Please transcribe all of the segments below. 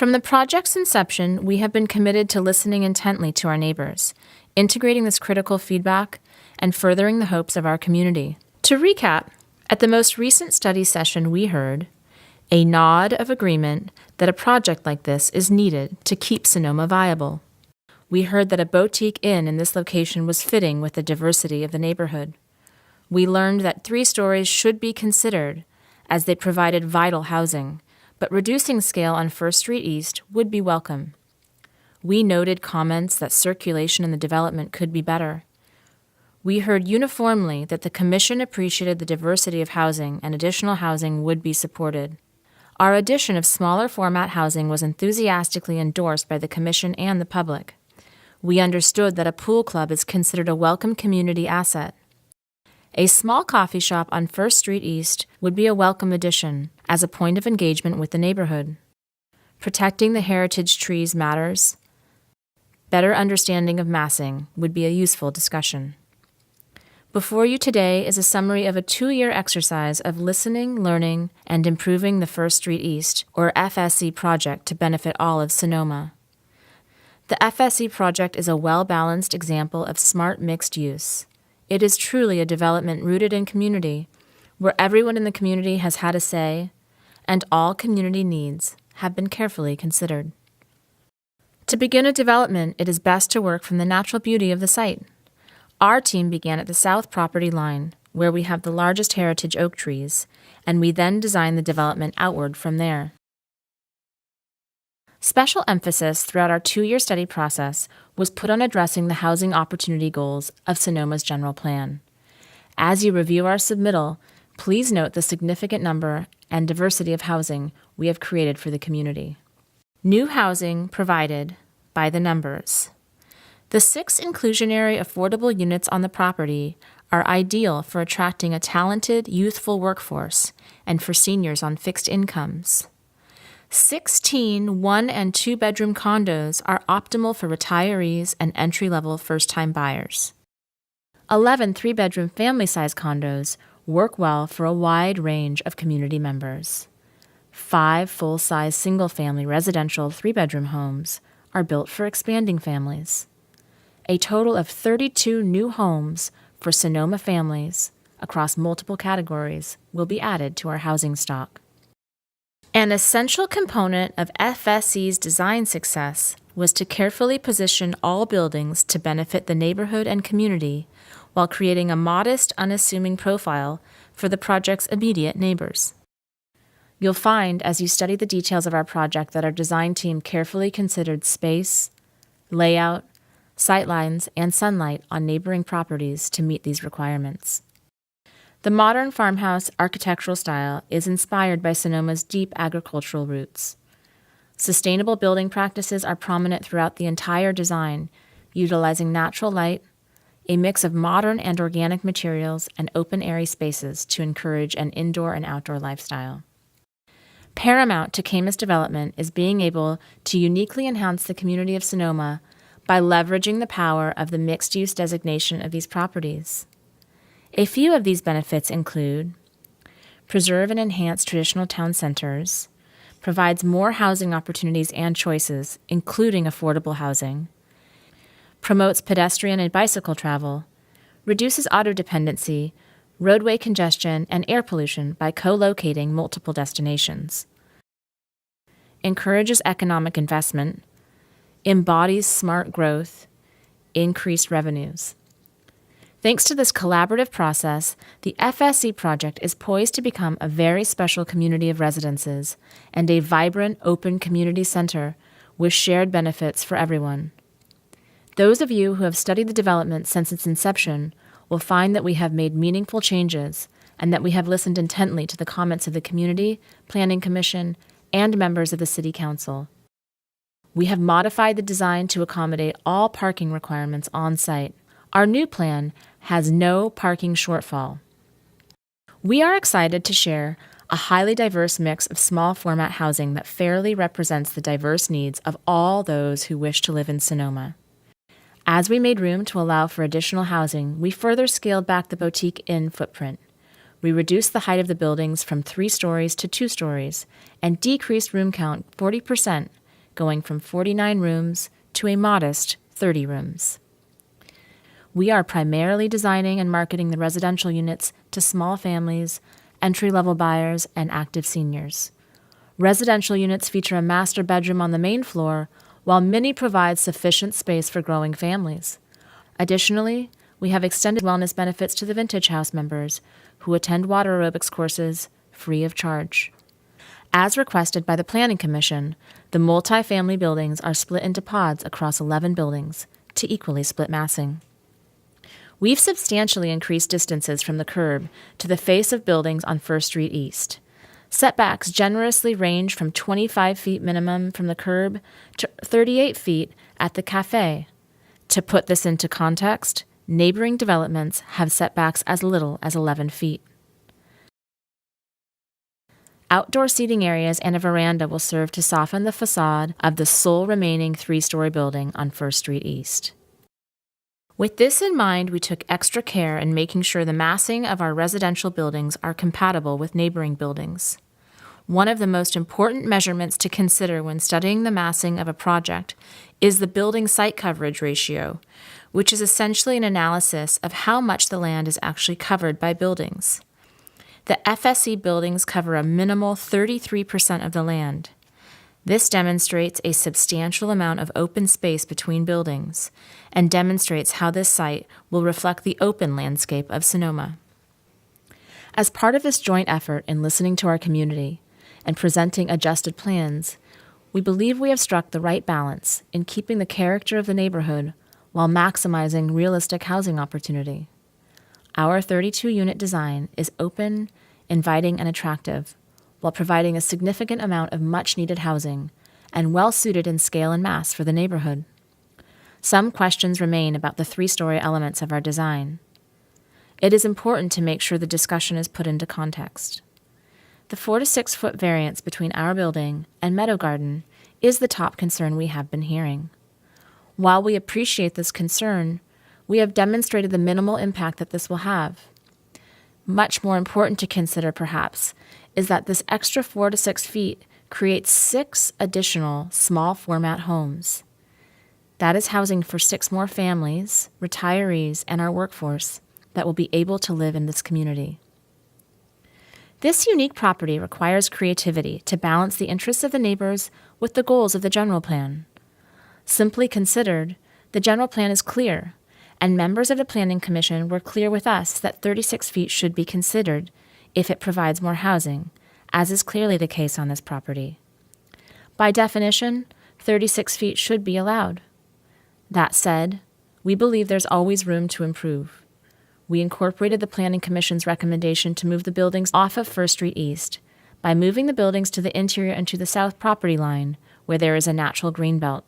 From the project's inception, we have been committed to listening intently to our neighbors, integrating this critical feedback, and furthering the hopes of our community. To recap, at the most recent study session we heard a nod of agreement that a project like this is needed to keep Sonoma viable. We heard that a boutique inn in this location was fitting with the diversity of the neighborhood. We learned that 3 stories should be considered as they provided vital housing, but reducing scale on First Street East would be welcome. We noted comments that circulation in the development could be better. We heard uniformly that the Commission appreciated the diversity of housing and additional housing would be supported. Our addition of smaller format housing was enthusiastically endorsed by the Commission and the public. We understood that a pool club is considered a welcome community asset. A small coffee shop on First Street East would be a welcome addition as a point of engagement with the neighborhood. Protecting the heritage trees matters. Better understanding of massing would be a useful discussion. Before you today is a summary of a 2-year exercise of listening, learning, and improving the First Street East, or FSE Project, to benefit all of Sonoma. The FSE Project is a well-balanced example of smart mixed use. It is truly a development rooted in community, where everyone in the community has had a say, and all community needs have been carefully considered. To begin a development, it is best to work from the natural beauty of the site. Our team began at the south property line, where we have the largest heritage oak trees, and we then designed the development outward from there. Special emphasis throughout our 2-year study process was put on addressing the housing opportunity goals of Sonoma's general plan. As you review our submittal, please note the significant number and diversity of housing we have created for the community. New housing provided by the numbers. The 6 inclusionary affordable units on the property are ideal for attracting a talented, youthful workforce and for seniors on fixed incomes. 16 1- and 2-bedroom condos are optimal for retirees and entry-level first-time buyers. 11 3-bedroom family-size condos work well for a wide range of community members. 5 full-size single-family residential 3-bedroom homes are built for expanding families. A total of 32 new homes for Sonoma families across multiple categories will be added to our housing stock. An essential component of FSE's design success was to carefully position all buildings to benefit the neighborhood and community while creating a modest, unassuming profile for the project's immediate neighbors. You'll find as you study the details of our project that our design team carefully considered space, layout, sightlines, and sunlight on neighboring properties to meet these requirements. The modern farmhouse architectural style is inspired by Sonoma's deep agricultural roots. Sustainable building practices are prominent throughout the entire design, utilizing natural light, a mix of modern and organic materials, and open airy spaces to encourage an indoor and outdoor lifestyle. Paramount to Caymus development is being able to uniquely enhance the community of Sonoma by leveraging the power of the mixed-use designation of these properties. A few of these benefits include preserve and enhance traditional town centers, provides more housing opportunities and choices, including affordable housing, promotes pedestrian and bicycle travel, reduces auto dependency, roadway congestion, and air pollution by co-locating multiple destinations, encourages economic investment, embodies smart growth, increased revenues. Thanks to this collaborative process, the FSE project is poised to become a very special community of residences and a vibrant, open community center with shared benefits for everyone. Those of you who have studied the development since its inception will find that we have made meaningful changes and that we have listened intently to the comments of the Community Planning Commission and members of the City Council. We have modified the design to accommodate all parking requirements on site. Our new plan has no parking shortfall. We are excited to share a highly diverse mix of small format housing that fairly represents the diverse needs of all those who wish to live in Sonoma. As we made room to allow for additional housing, we further scaled back the boutique inn footprint. We reduced the height of the buildings from 3 stories to 2 stories and decreased room count 40%, going from 49 rooms to a modest 30 rooms. We are primarily designing and marketing the residential units to small families, entry-level buyers, and active seniors. Residential units feature a master bedroom on the main floor, while many provide sufficient space for growing families. Additionally, we have extended wellness benefits to the Vintage House members who attend water aerobics courses free of charge. As requested by the Planning Commission, the multi-family buildings are split into pods across 11 buildings to equally split massing. We've substantially increased distances from the curb to the face of buildings on First Street East. Setbacks generously range from 25 feet minimum from the curb to 38 feet at the cafe. To put this into context, neighboring developments have setbacks as little as 11 feet. Outdoor seating areas and a veranda will serve to soften the facade of the sole remaining 3-story building on First Street East. With this in mind, we took extra care in making sure the massing of our residential buildings are compatible with neighboring buildings. One of the most important measurements to consider when studying the massing of a project is the building site coverage ratio, which is essentially an analysis of how much the land is actually covered by buildings. The FSE buildings cover a minimal 33% of the land. This demonstrates a substantial amount of open space between buildings and demonstrates how this site will reflect the open landscape of Sonoma. As part of this joint effort in listening to our community and presenting adjusted plans, we believe we have struck the right balance in keeping the character of the neighborhood while maximizing realistic housing opportunity. Our 32-unit design is open, inviting, and attractive, while providing a significant amount of much-needed housing and well-suited in scale and mass for the neighborhood. Some questions remain about the 3-story elements of our design. It is important to make sure the discussion is put into context. The 4 to 6 foot variance between our building and Meadow Garden is the top concern we have been hearing. While we appreciate this concern, we have demonstrated the minimal impact that this will have. Much more important to consider, perhaps, is that this extra 4 to 6 feet creates 6 additional small format homes. That is housing for 6 more families, retirees, and our workforce that will be able to live in this community. This unique property requires creativity to balance the interests of the neighbors with the goals of the general plan. Simply considered, the general plan is clear, and members of the Planning Commission were clear with us that 36 feet should be considered if it provides more housing, as is clearly the case on this property. By definition, 36 feet should be allowed. That said, we believe there's always room to improve. We incorporated the Planning Commission's recommendation to move the buildings off of First Street East by moving the buildings to the interior and to the south property line, where there is a natural green belt.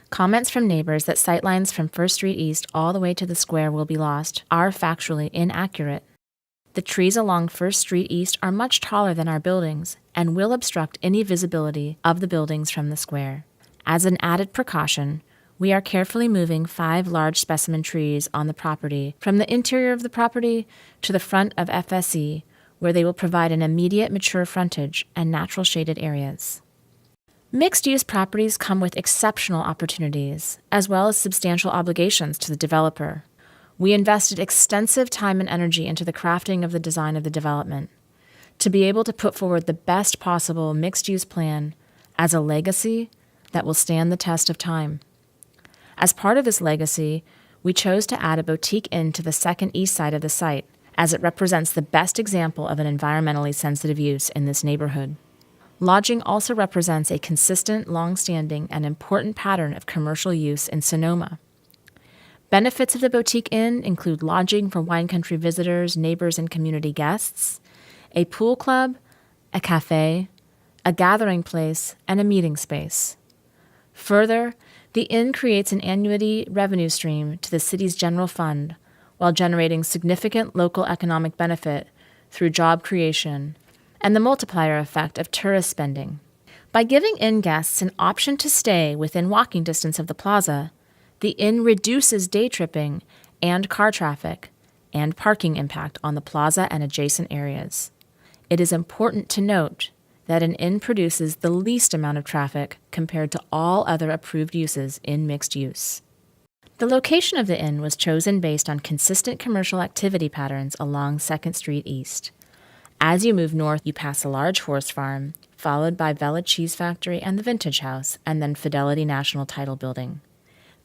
Comments from neighbors that sightlines from First Street East all the way to the square will be lost are factually inaccurate. The trees along First Street East are much taller than our buildings and will obstruct any visibility of the buildings from the square. As an added precaution, we are carefully moving 5 large specimen trees on the property from the interior of the property to the front of FSE, where they will provide an immediate mature frontage and natural shaded areas. Mixed-use properties come with exceptional opportunities, as well as substantial obligations to the developer. We invested extensive time and energy into the crafting of the design of the development to be able to put forward the best possible mixed-use plan as a legacy that will stand the test of time. As part of this legacy, we chose to add a boutique inn to the second east side of the site, as it represents the best example of an environmentally sensitive use in this neighborhood. Lodging also represents a consistent, long-standing, and important pattern of commercial use in Sonoma. Benefits of the boutique inn include lodging for wine country visitors, neighbors, and community guests, a pool club, a cafe, a gathering place, and a meeting space. Further, the inn creates an annuity revenue stream to the city's general fund while generating significant local economic benefit through job creation and the multiplier effect of tourist spending. By giving inn guests an option to stay within walking distance of the plaza, the inn reduces day tripping and car traffic and parking impact on the plaza and adjacent areas. It is important to note that an inn produces the least amount of traffic compared to all other approved uses in mixed use. The location of the inn was chosen based on consistent commercial activity patterns along 2nd Street East. As you move north, you pass a large horse farm, followed by Vella Cheese Factory and the Vintage House, and then Fidelity National Title Building.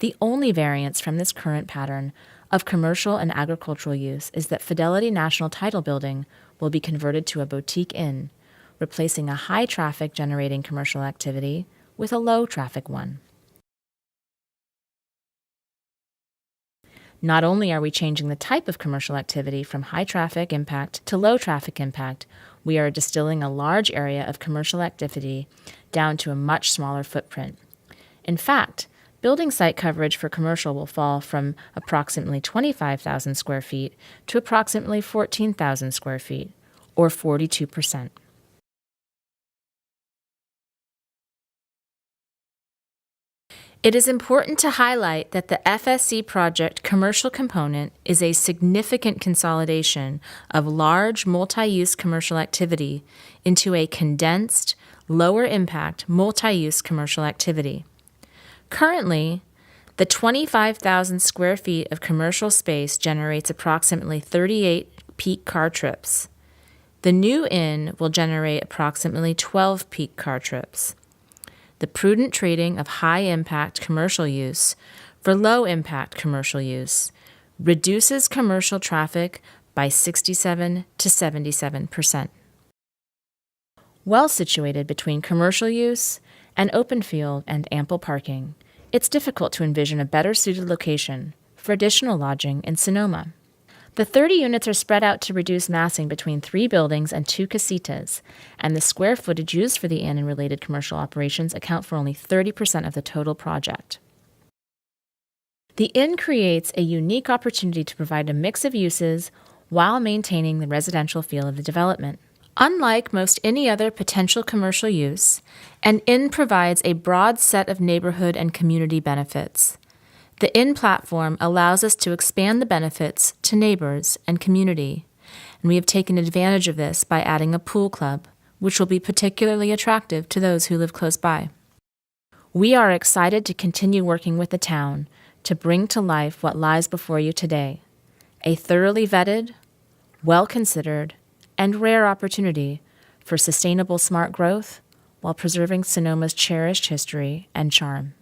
The only variance from this current pattern of commercial and agricultural use is that Fidelity National Title Building will be converted to a boutique inn, replacing a high-traffic generating commercial activity with a low-traffic one. Not only are we changing the type of commercial activity from high-traffic impact to low-traffic impact, we are distilling a large area of commercial activity down to a much smaller footprint. In fact, building site coverage for commercial will fall from approximately 25,000 square feet to approximately 14,000 square feet, or 42%. It is important to highlight that the FSE Project commercial component is a significant consolidation of large multi-use commercial activity into a condensed, lower-impact multi-use commercial activity. Currently, the 25,000 square feet of commercial space generates approximately 38 peak car trips. The new inn will generate approximately 12 peak car trips. The prudent trading of high-impact commercial use for low-impact commercial use reduces commercial traffic by 67 to 77%. Well situated between commercial use and open field and ample parking, it's difficult to envision a better suited location for additional lodging in Sonoma. The 30 units are spread out to reduce massing between 3 buildings and 2 casitas, and the square footage used for the inn and related commercial operations account for only 30% of the total project. The inn creates a unique opportunity to provide a mix of uses while maintaining the residential feel of the development. Unlike most any other potential commercial use, an inn provides a broad set of neighborhood and community benefits. The inn platform allows us to expand the benefits to neighbors and community, and we have taken advantage of this by adding a pool club, which will be particularly attractive to those who live close by. We are excited to continue working with the town to bring to life what lies before you today, a thoroughly vetted, well-considered, and rare opportunity for sustainable smart growth while preserving Sonoma's cherished history and charm.